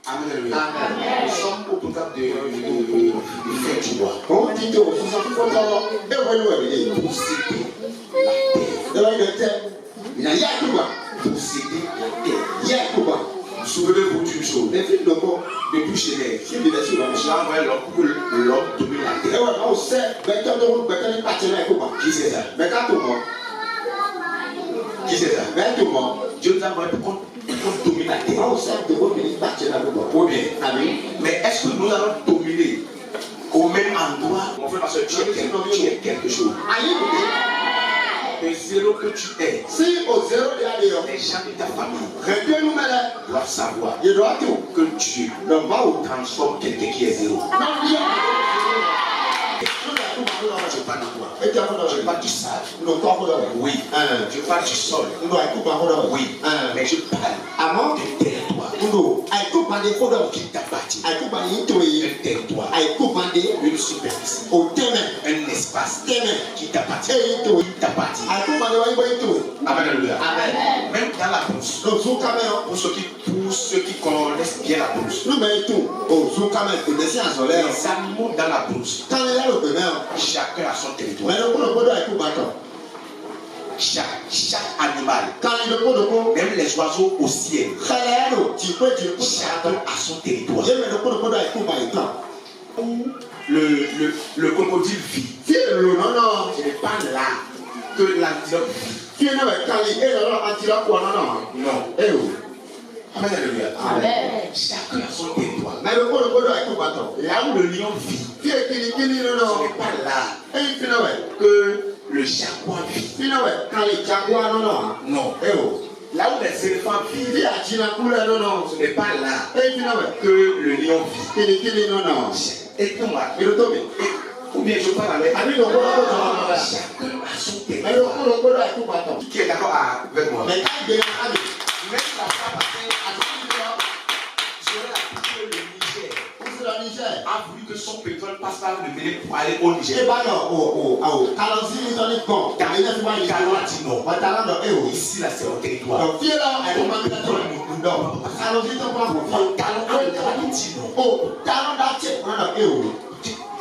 Amen. Amen. Nous sommes au programme de faire du roi. On dit que vous sommes pour Souvenez-vous d'une chose. Depuis Genève, j'ai envoyé l'homme pour que l'homme domine la terre. Qui c'est ça? Qui c'est ça? Dieu nous a envoyé pour qu'on domine la terre. Ou bien. Mais est-ce que nous allons dominer au même endroit? Mon frère, ma soeur, tu es quelque chose. Le zéro que tu es, si au zéro de la vie, les gens de ta famille doivent savoir que Dieu transforme quelqu'un qui est zéro. Je parle de quoi? Je parle du sable. Oui. Je parle du sol. Oui. Mais je parle du territoire qui t'appartient. Un territoire, une superficie, un espace qui t'appartient. Alléluia. Même dans la brousse, pour ceux qui connaissent bien la brousse, les animaux dans la brousse, chacun a son territoire. Chaque animal, même les oiseaux au ciel, chacun a son territoire. Où le crocodile vit, ce n'est pas là que l'antilope vit. Non. Alléluia. Chacun a son territoire. Là où le lion vit, ce n'est pas là que le jaguar vit. Non. Là où les éléphants vivent, ce n'est pas là que le lion vit. Écoute-moi. Ou bien je parle avec chacun a son territoire. Qui est d'accord avec moi? Même la fois passée, le Niger a voulu que son pétrole passe par le Bénin pour aller au Niger. Galon a dit non. Ici là c'est un territoire.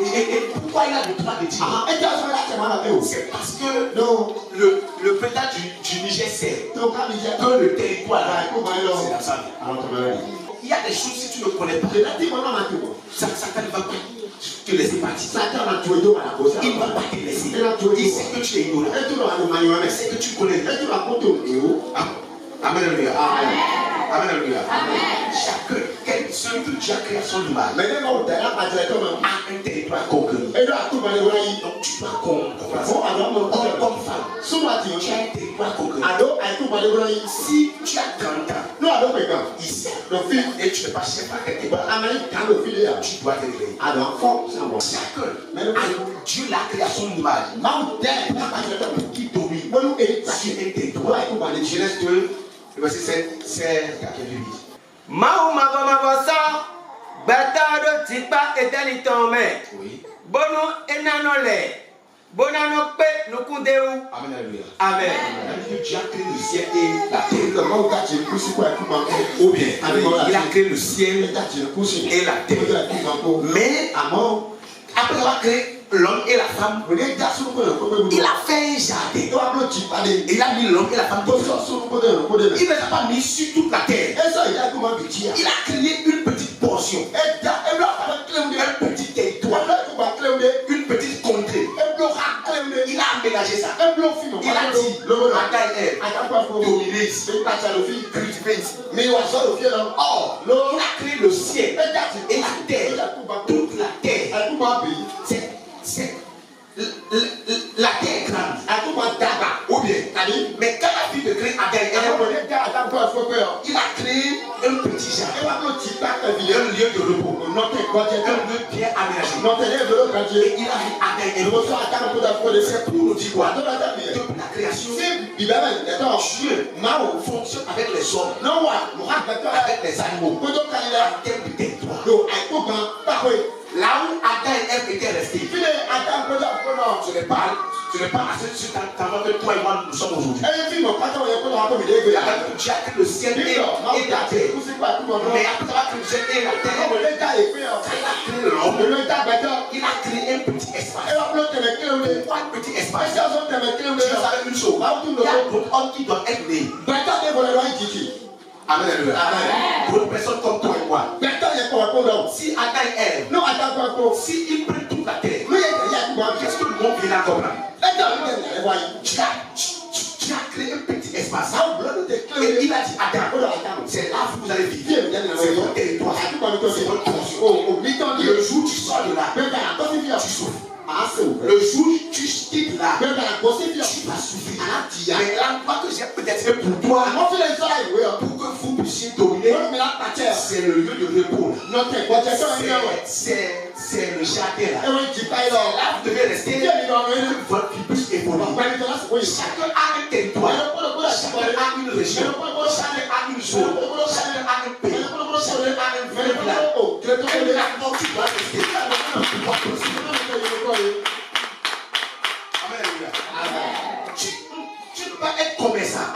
Et pourquoi il a le droit de dire? C'est parce que le président du Niger sait que le territoire là, c'est la salle. Il y a des choses si tu ne connais pas. Satan ne va pas te laisser partir. Il ne va pas te laisser. Il sait que tu es ignorant. Il sait que tu connais. Amen. Alléluia. Chacun, celui que Dieu a créé à son image, a un territoire conquis. Donc tu dois comprendre. Comme femme, tu as un territoire conquis. Si tu as 30 ans, ici, et tu ne pas chef à quelque part, tu dois te réveiller. Chacun, Dieu l'a créé à son image. Qui domine sur un territoire. Genèse 2, le verset 7, c'est à quel livre? Oui. Amen. Dieu a créé le ciel et la terre. Ou bien, il a créé le ciel et la terre. Mais après avoir créé l'homme et la femme, il a fait un jardin. Il a mis l'homme et la femme. Il ne les a pas mis sur toute la terre. Il a créé une petite portion, un petit territoire, une petite contrée. Il a aménagé ça. Il a dit, dominer ici, cultiver ici. Or, il a créé le ciel et la terre, toute la terre. C'est la terre est grande. Ou bien, mais quand la fille de créer Adam et Ève, il a créé un petit jardin, un lieu de repos, un lieu bien aménagé. Et il a mis Adam et Ève. C'est pour nous dire quoi? Depuis la création, Dieu fonctionne avec les hommes, avec les animaux, en termes de territoire. Là où Adam et Ève étaient restés, ce n'est pas assez sur ta main que toi et moi nous sommes aujourd'hui. Et puis, mon patron, il y a pas de rapport avec les Dieu a créé le ciel et la terre. Mais après avoir créé le ciel et la terre, il a créé l'homme. Il a créé un petit espace. Un petit espace. Tu savais une chose. Il y a d'autres hommes qui doivent être nés. Amen. D'autres personnes comme toi et moi. Si Adam et Ève, si ils prennent toute la terre, qu'est-ce que le monde vient à comprendre? Tu as créé un petit espace. Et il a dit Adam, c'est là que vous allez vivre. C'est votre territoire. C'est votre portion. Le jour où tu sors de là, tu souffres. Le jour où tu quittes là, tu vas souffrir. Mais l'endroit que j'ai peut-être fait pour toi, pour que vous puissiez dominer, c'est le lieu de repos. C'est le jardin là. Là, vous devez rester. Votre vie puisse évoluer. Chacun a un territoire. Chacun a une région. Chacun a une zone. Chacun a un pays. Chacun a un vrai village. Et là-dedans, tu dois rester. Amen. Tu ne peux pas être commerçant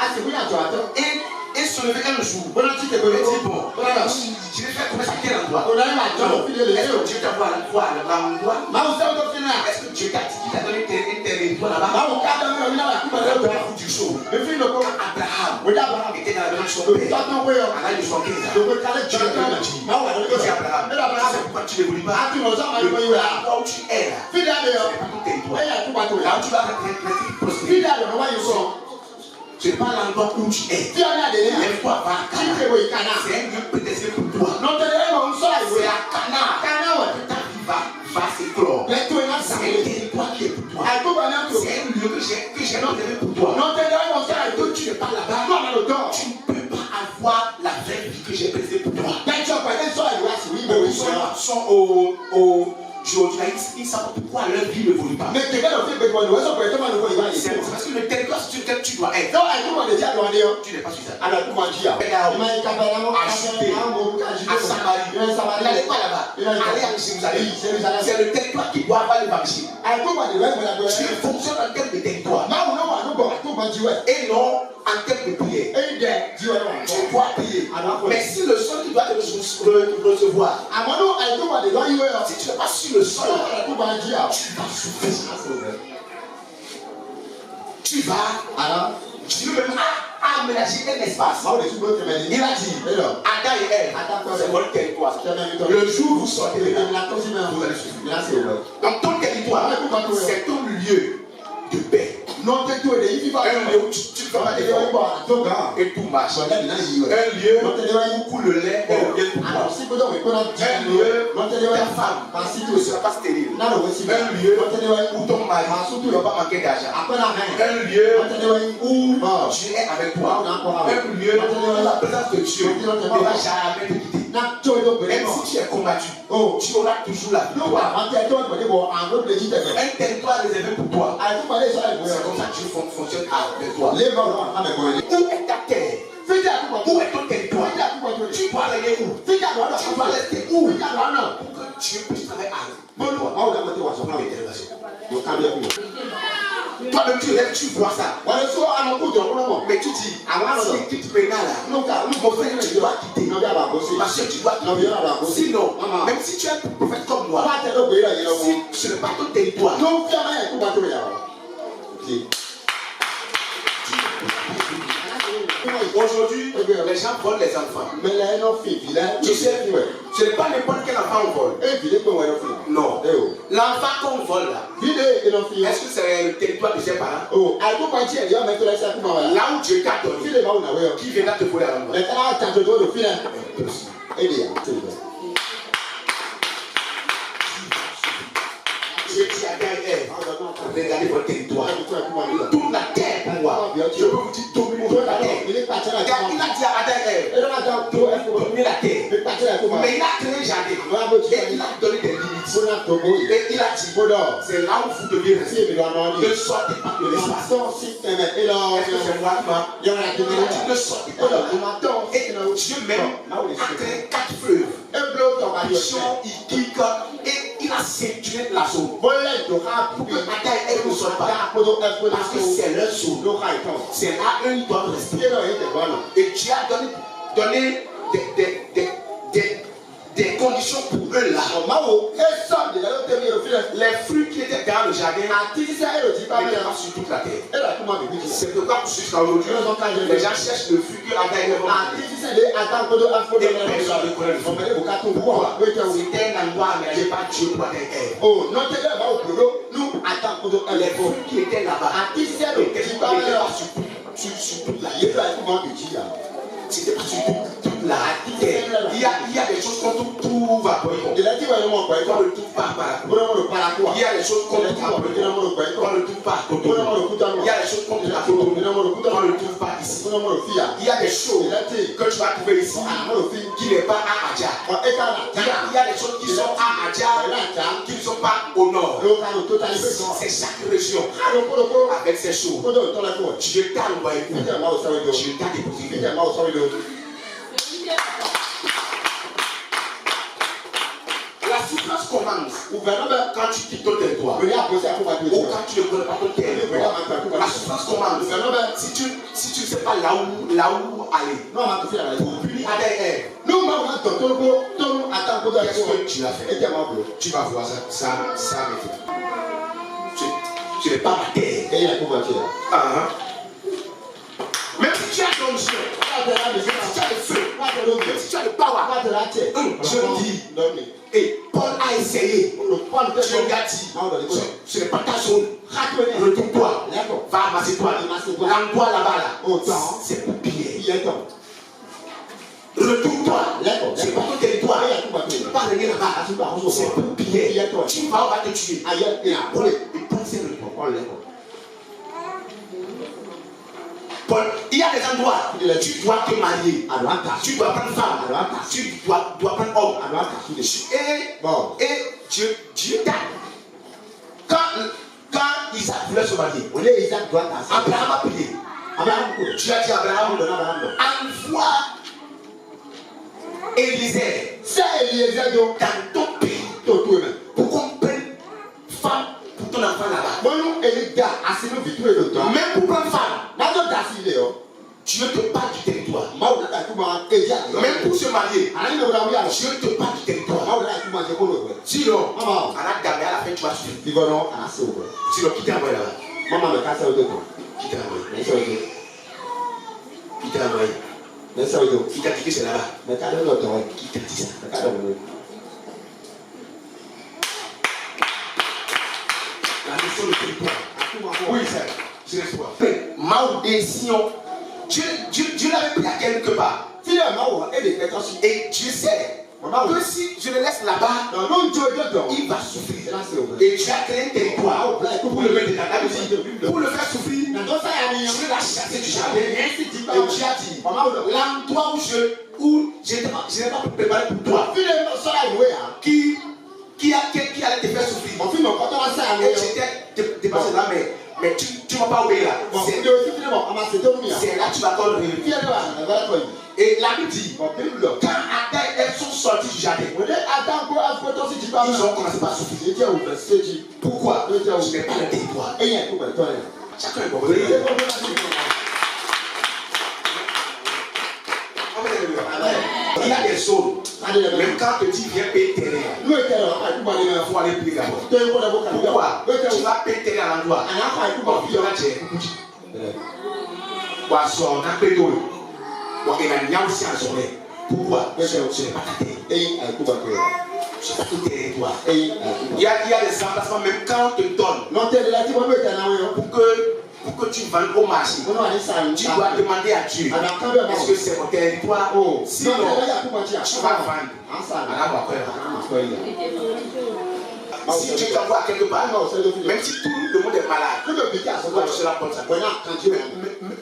et se lever un jour. Et dire bon, je vais faire commerce à quel endroit? Est-ce que Dieu t'a voir l'endroit? Est-ce que Dieu t'a donné un territoire là-bas? Du chaud. Abraham était dans la maison de son père. À l'âge de 75 ans. Dieu a dit Abraham, c'est pourquoi tu n'évolues pas. Là où tu es là, c'est pas ton territoire. Là où tu vas prospérer. Ce n'est pas l'endroit où tu es. Lève-toi, va à Cana. C'est un lieu peut-être pour toi. C'est à Cana que ta vie va s'éclore. C'est un territoire qui est pour toi. C'est un lieu que j'ai réservé pour toi. Que tu n'es pas là-bas, tu ne peux pas avoir la vraie vie que j'ai préservée pour toi. Beaucoup sont ils savent pourquoi leur vie ne évolue pas. C'est parce que le territoire sur lequel tu dois être, tu n'es pas sur ça. À Samarie, n'allez pas là-bas. Allez à Jérusalem. C'est le territoire qui doit avoir l'évangile. Tu fonctionnes en termes de territoire. Et non en termes de prière. Tu dois prier. Mais si le sol qui doit te recevoir, si tu n'es pas sur le sol, tu vas souffrir. Tu vas. Dieu a aménagé un espace. Il a dit Adam et Ève, c'est votre territoire. Le jour où vous sortez, vous allez souffrir. Donc ton territoire, c'est ton lieu de paix. Un lieu où tu ne fais pas d'effort et tout marche. Un lieu où coule le lait et le miel pour toi. Un lieu où ta femme ne sera pas stérile. Un lieu où ton mari ne va pas manquer d'argent. Un lieu où tu es avec toi. Un lieu où la présence de Dieu ne va jamais te quitter. Même si tu es combattu, tu auras toujours la victoire. Un territoire réservé pour toi. C'est comme ça que Dieu fonctionne avec toi. Où est ta terre? Où est ton territoire? Tu dois aller où? Tu dois rester où? Pour que Dieu puisse travailler avec toi. Toi-même tu rêves, tu vois ça. Mais tu dis, si tu te mets là, mon frère, tu dois quitter. Ma soeur, tu dois quitter. Sinon, même si tu es un prophète comme moi, si ce n'est pas ton territoire, aujourd'hui, les gens volent les enfants. Tu sais, ce n'est pas n'importe quel enfant on vole. Non. L'enfant qu'on vole là, est-ce que c'est le territoire de ses parents? Là où Dieu t'a donné, qui viendra te voler à l'endroit? Dieu dit à Adam et Ève, regardez votre territoire. Toute la terre pour moi. Je peux vous dire dominer la terre. Il a dit à Adam et Ève, dominer la terre. Mais il a créé un jardin. Et il a donné des limites. Et il a dit, c'est là où vous devez rester. Ne sortez pas de l'espace. Est-ce que c'est moi? Il a dit, ne sortez pas de l'espace. Et Dieu même a créé 4 fleuves. Pishon, Ikik, et il a va ceinturer la zone. Pour que Ada et Ève ne sortent pas. Parce que c'est leur zone. C'est là eux ils doivent rester. Et tu as donné des conditions pour eux là. Les fruits qui étaient dans le jardin n'étaient pas sur toute la terre. C'est pourquoi jusqu'à aujourd'hui, les gens cherchent le fruit que Ada et Ève ont. Et personne ne connaît le fruit. Pourquoi? C'était un endroit aménagé par Dieu pour Ada et Ève. Les fruits qui étaient là-bas n'étaient pas sur toute la terre. C'était pas sur toute la terre. Il y a des choses qu'on trouve à Boycon. On ne trouve pas par là. Il y a des choses qu'on trouve à Boycon. On ne trouve pas à Cotonou. Il y a des choses qu'on trouve à Cotonou. On ne trouve pas ici. Il y a des choses que tu vas trouver ici qui n'est pas à Adja. Il y a des choses qui sont à Adja qui ne sont pas au nord. C'est chaque région avec ses choses. Dieu t'a envoyé. Dieu t'a déposé. La souffrance commence quand tu quittes ton territoire ou quand tu ne connais pas ton territoire. La souffrance commence si tu ne sais pas là où aller. Pour punir Ada et Ève. Qu'est-ce que tu as fait? Tu vas voir ça maintenant. Tu n'es pas ma terre. Même si tu as l'onction, si tu as le feu, si tu as le power, je dis, et Paul a essayé, Dieu lui a dit, ce n'est pas ta zone, retourne-toi, va à Macédoine, l'endroit là-bas, c'est pour Pierre. Retourne-toi, c'est pas ton territoire, tu ne peux pas régner là-bas, c'est pour Pierre, tu vas, on va te tuer. Et Paul s'est retourné. Paul, il y a des endroits où tu dois te marier, tu dois prendre femme, tu dois prendre homme. Et Dieu t'a. Quand Isaac voulait se marier, Abraham a prié. Dieu a dit à Abraham, envoie Élisée dans ton pays pour qu'on prenne femme pour ton enfant là-bas. Même pour prendre femme, Dieu te parle du territoire. Même pour se marier, Dieu te parle du territoire. Sinon, à la fin, tu vas suivre. Sinon, qui t'a envoyé là-bas? Qui t'a envoyé? Qui t'a envoyé? Qui t'a dit que c'est là-bas? Qui t'a dit ça? La mission du territoire. Oui, c'est l'espoir. Maudécion. Dieu l'avait pris à quelque part. Et Dieu sait que si je le laisse là-bas, il va souffrir. Et tu as créé un territoire pour le mettre dans la musique, pour le faire souffrir. Je l'ai chassé du jardin. Et Dieu a dit, l'endroit où je n'ai pas préparé pour toi, qui allait te faire souffrir. Et j'étais dépassé là, mais tu ne vas pas oublier là. C'est là que tu vas t'en et la Bible dit, quand Adam et Ève sont sortis du jardin, ils ont commencé par souffrir. Pourquoi? Je n'ai pas le territoire. Chacun est bon. Il y a des zones. Même quand tu dis viens payer terrain, il faut aller payer d'abord. Pourquoi? Tu vas payer terrain à l'endroit. Pourquoi? Ce n'est pas ta terre. C'est pas ton territoire. Il y a des emplacements, même quand on te donne, pour que tu vendes au marché, tu dois demander à Dieu est-ce que c'est mon territoire? Sinon, tu vas vendre. Si tu t'envoies quelque part, même si tout le monde est malade, tu seras comme ça.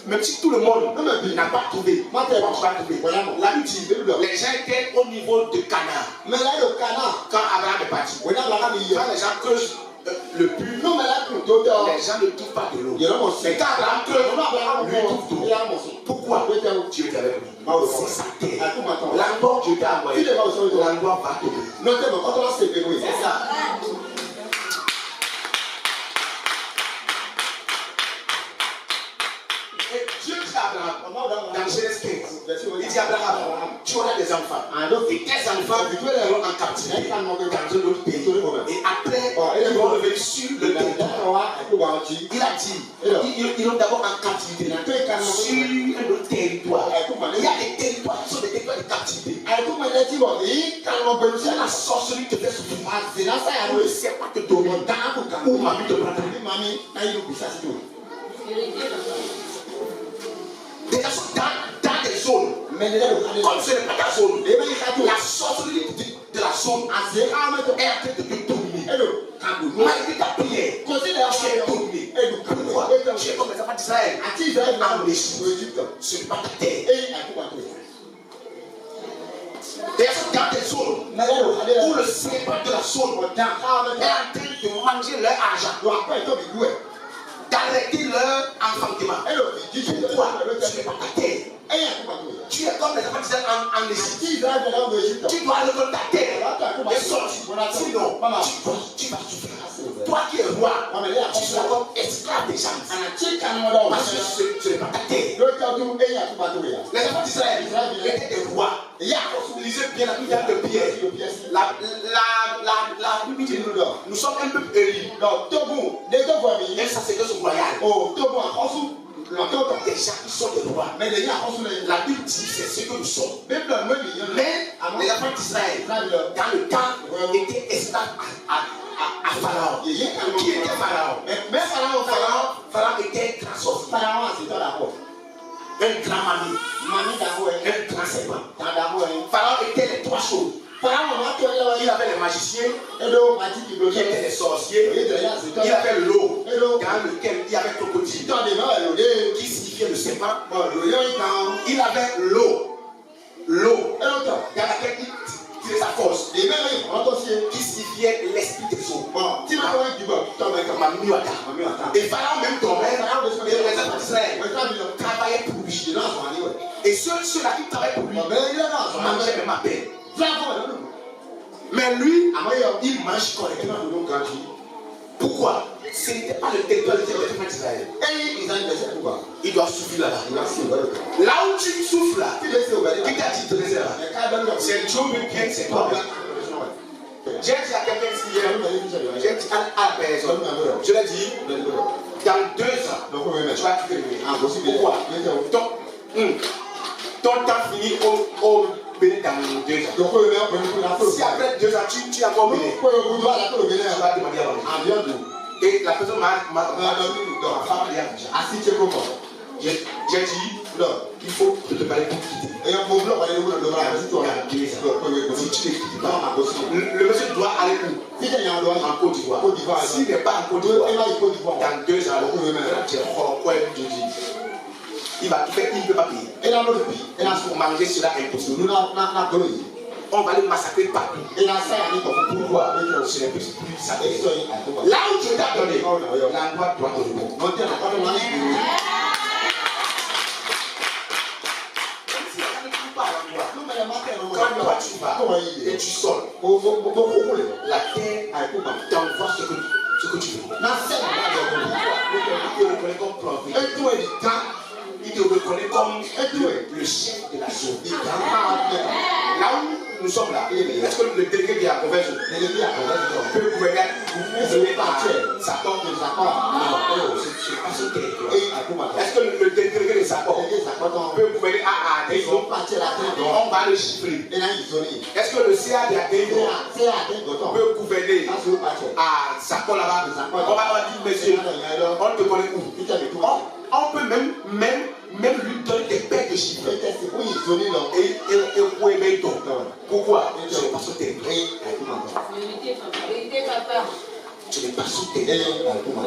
Même si tout le monde n'a pas trouvé, la Bible dit, les gens étaient au niveau de Canaan. Quand Abraham est parti, quand les gens creusent le puits, les gens ne trouvent pas de l'eau. Mais quand Abraham creuse, lui trouve de l'eau. Pourquoi? Dieu est avec lui. C'est sa terre. L'endroit Dieu t'a envoyé, l'endroit va te donner. C'est ça. verset 15. Il dit Abraham, tu auras des enfants. Et tes enfants vivront en captivité dans un autre pays. Et après, ils vont revenir sur le territoire. Il a dit, ils vont d'abord en captivité sur un autre territoire. Il y a des territoires qui sont des territoires de captivité. La sorcellerie te fait souffrir. Le serpent te domine. Ou mamie te prend. Des gens sont dans des zones. Comme ce n'est pas ta zone, la sorcellerie de la zone est en train de te dominer. Malgré ta prière, tu es dominé. Pourquoi? Tu es comme les enfants d'Israël. En Égypte, ce n'est pas ta terre. Des gens sont dans des zones où le serpent de la zone est en train de manger leur argent, d'arrêter leur enfantement. Pourquoi? Ce n'est pas ta terre. Tu es comme les enfants d'Israël en Égypte. Tu dois reconnaître ta terre et sortir. Sinon, tu vas souffrir. Toi qui es roi, tu seras comme esclave des gens. Parce que ce n'est pas ta terre. Les enfants d'Israël étaient des rois. Lisez bien la Bible de Pierre. La Bible dit nous sommes un peuple élu. Un sacerdoce royal. Des gens qui sont des rois. La Bible dit c'est ce que nous sommes. Mais les enfants d'Israël, dans le temps, étaient esclaves à Pharaon. Qui était Pharaon? Pharaon était un grand sorcier. Un grand mami. Un grand serpent. Pharaon était les trois choses. Il avait les magiciens, qui étaient les sorciers, il avait l'eau, dans lequel il y avait le crocodile, qui signifiait le serpent. Il avait l'eau, dans laquelle il tirait sa force, qui signifiait l'esprit des eaux. Et Pharaon même tombait, et les enfants d'Israël travaillaient pour lui. Et ceux-là qui travaillaient pour lui mangeaient même à peine. Mais lui, il mange correctement. Pourquoi? Ce n'était pas le territoire d'Israël. Il doit souffrir là-bas. Là où tu souffres là, qui t'a dit de rester là? C'est Dieu même bien, c'est toi. J'ai dit à quelqu'un ici hier, j'ai dit à la personne, je l'ai dit, dans 2 ans, tu vas quitter le pays. Pourquoi? Ton temps finit au Bénin dans 2 ans. Si après 2 ans tu as encore Bénin, tu vas demander à Bénin. Et la personne m'a j'ai dit, il faut te préparer pour quitter. Si tu ne quittes pas, le monsieur doit aller où? En Côte d'Ivoire. S'il n'est pas en Côte d'Ivoire, dans 2 ans, il va tout faire, il ne peut pas payer. Pour manger cela impossible. On va les massacrer partout. Pourquoi? Ce n'est plus ça. Là où Dieu t'a donné, l'endroit doit te donner. Quand toi tu vas et tu sors, la terre t'envoie ce que tu veux. Il te reconnaît comme prophète. Il te reconnaît comme le chef de la zone. Là où nous sommes là, est-ce que le délégué de la conversion peut gouverner? Vous ne pas Satan de Satan. Non, ce n'est pas son territoire. Est-ce que le délégué de Satan peut gouverner à Athènes? On va le chiffrer. Est-ce que le CA de Athènes peut gouverner à Satan là-bas? On va dire, monsieur, on te connaît où? On peut même lui donner des paires de chiffres. Et où donc. Pourquoi? Je n'ai pas son territoire. Je n'ai pas son territoire.